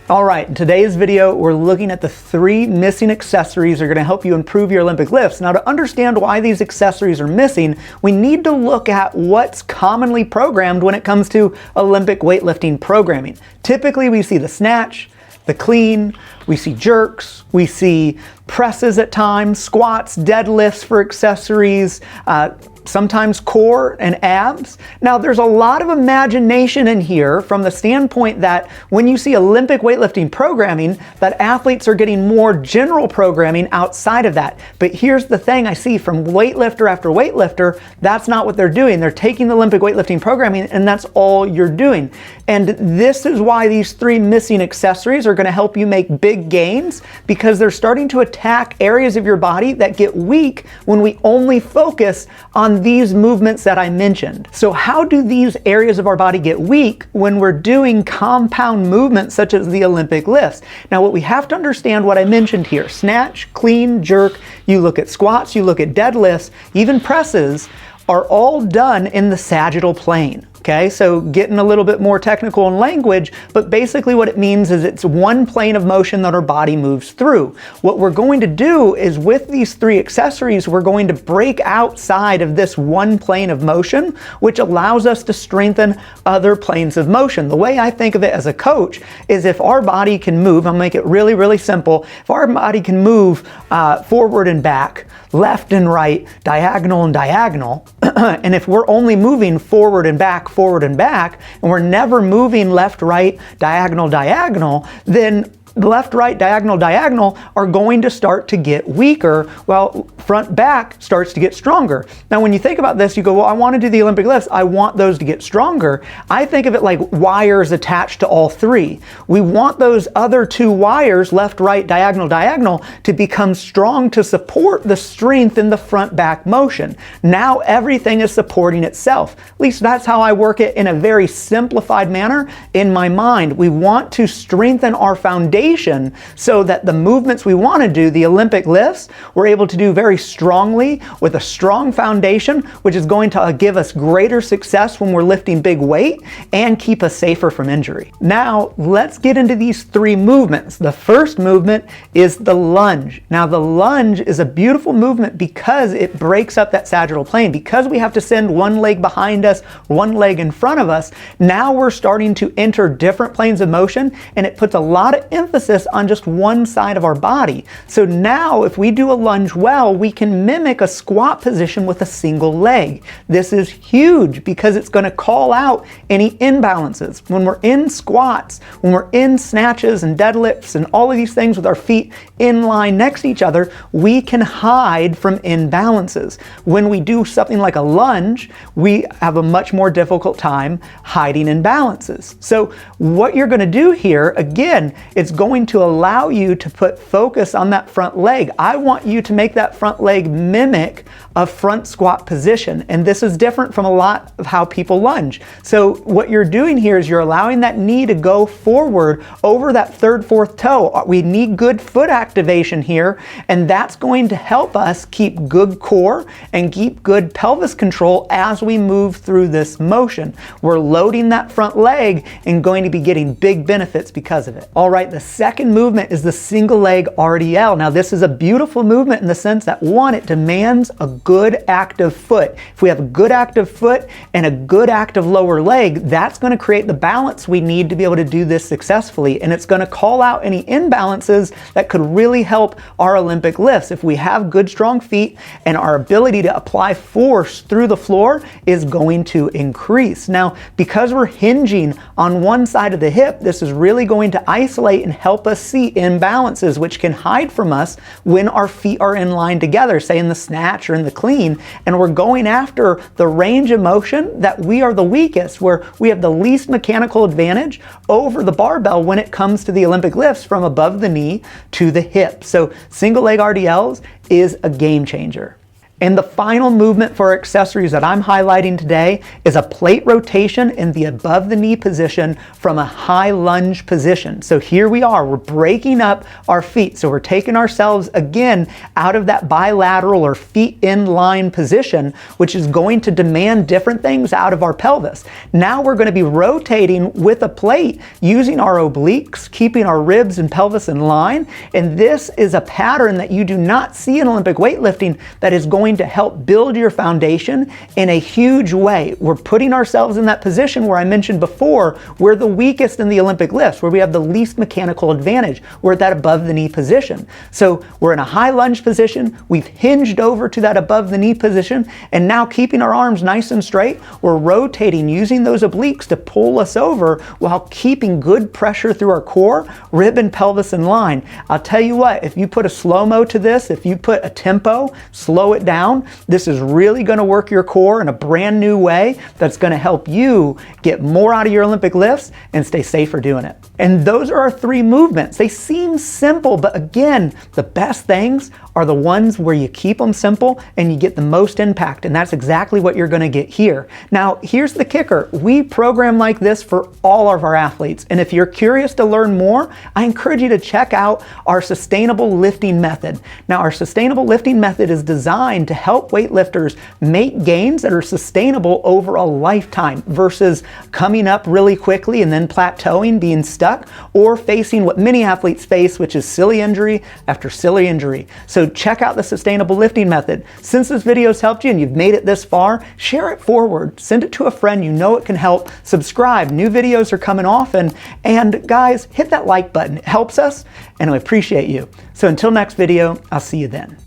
All right, in today's video, we're looking at the 3 missing accessories that are going to help you improve your Olympic lifts. Now, to understand why these accessories are missing, we need to look at what's commonly programmed when it comes to Olympic weightlifting programming. Typically, we see the snatch, the clean, we see jerks, we see presses at times, squats, deadlifts for accessories, sometimes core and abs. Now, there's a lot of imagination in here from the standpoint that when you see Olympic weightlifting programming, that athletes are getting more general programming outside of that. But here's the thing I see from weightlifter after weightlifter, that's not what they're doing. They're taking the Olympic weightlifting programming and that's all you're doing. And this is why these 3 missing accessories are going to help you make big gains, because they're starting to attack areas of your body that get weak when we only focus on these movements that I mentioned. So how do these areas of our body get weak when we're doing compound movements such as the Olympic lifts? Now, what we have to understand what I mentioned here, snatch, clean, jerk, you look at squats, you look at deadlifts, even presses, are all done in the sagittal plane. Okay, so getting a little bit more technical in language, but basically what it means is it's one plane of motion that our body moves through. What we're going to do is with these 3 accessories, we're going to break outside of this one plane of motion, which allows us to strengthen other planes of motion. The way I think of it as a coach is if our body can move, I'll make it really, really simple. If our body can move forward and back, left and right, diagonal and diagonal, and if we're only moving forward and back, and we're never moving left, right, diagonal, diagonal, then left, right, diagonal, diagonal are going to start to get weaker while front, back starts to get stronger. Now, when you think about this, you go, well, I want to do the Olympic lifts. I want those to get stronger. I think of it like wires attached to all 3. We want those other 2 wires, left, right, diagonal, diagonal, to become strong to support the strength in the front, back motion. Now everything is supporting itself. At least that's how I work it in a very simplified manner in my mind. We want to strengthen our foundation so that the movements we want to do, the Olympic lifts, we're able to do very strongly with a strong foundation, which is going to give us greater success when we're lifting big weight and keep us safer from injury. Now, let's get into these 3 movements. The first movement is the lunge. Now, the lunge is a beautiful movement because it breaks up that sagittal plane. Because we have to send one leg behind us, one leg in front of us, now we're starting to enter different planes of motion, and it puts a lot of emphasis on just one side of our body. So now if we do a lunge well, we can mimic a squat position with a single leg. This is huge because it's going to call out any imbalances. When we're in squats, when we're in snatches and deadlifts and all of these things with our feet in line next to each other, we can hide from imbalances. When we do something like a lunge, we have a much more difficult time hiding imbalances. So what you're going to do here, again, it's going to allow you to put focus on that front leg. I want you to make that front leg mimic a front squat position. And this is different from a lot of how people lunge. So what you're doing here is you're allowing that knee to go forward over that 3rd, 4th toe. We need good foot activation here, and that's going to help us keep good core and keep good pelvis control as we move through this motion. We're loading that front leg and going to be getting big benefits because of it. All right, the second movement is the single leg RDL. Now, this is a beautiful movement in the sense that, one, it demands a good active foot. If we have a good active foot and a good active lower leg, that's going to create the balance we need to be able to do this successfully. And it's going to call out any imbalances that could really help our Olympic lifts. If we have good, strong feet and our ability to apply force through the floor is going to increase. Now, because we're hinging on one side of the hip, this is really going to isolate and help us see imbalances, which can hide from us when our feet are in line together, say in the snatch or in the clean, and we're going after the range of motion that we are the weakest, where we have the least mechanical advantage over the barbell when it comes to the Olympic lifts from above the knee to the hip. So single leg RDLs is a game changer. And the final movement for accessories that I'm highlighting today is a plate rotation in the above the knee position from a high lunge position. So here we are, we're breaking up our feet. So we're taking ourselves again out of that bilateral or feet in line position, which is going to demand different things out of our pelvis. Now we're going to be rotating with a plate using our obliques, keeping our ribs and pelvis in line. And this is a pattern that you do not see in Olympic weightlifting that is going to help build your foundation in a huge way. We're putting ourselves in that position where I mentioned before, we're the weakest in the Olympic lifts, where we have the least mechanical advantage. We're at that above the knee position. So we're in a high lunge position, we've hinged over to that above the knee position, and now keeping our arms nice and straight, we're rotating using those obliques to pull us over while keeping good pressure through our core, rib and pelvis in line. I'll tell you what, if you put a slow-mo to this, if you put a tempo, slow it down, this is really going to work your core in a brand new way that's going to help you get more out of your Olympic lifts and stay safer doing it. And those are our 3 movements. They seem simple, but again, the best things are the ones where you keep them simple and you get the most impact, and that's exactly what you're going to get here. Now, here's the kicker. We program like this for all of our athletes, and if you're curious to learn more, I encourage you to check out our sustainable lifting method. Now, our sustainable lifting method is designed to help weightlifters make gains that are sustainable over a lifetime versus coming up really quickly and then plateauing, being stuck, or facing what many athletes face, which is silly injury after silly injury. So check out the sustainable lifting method. Since this video has helped you and you've made it this far, share it forward, send it to a friend you know it can help, subscribe, new videos are coming often, and guys, hit that like button. It helps us and I appreciate you. So until next video, I'll see you then.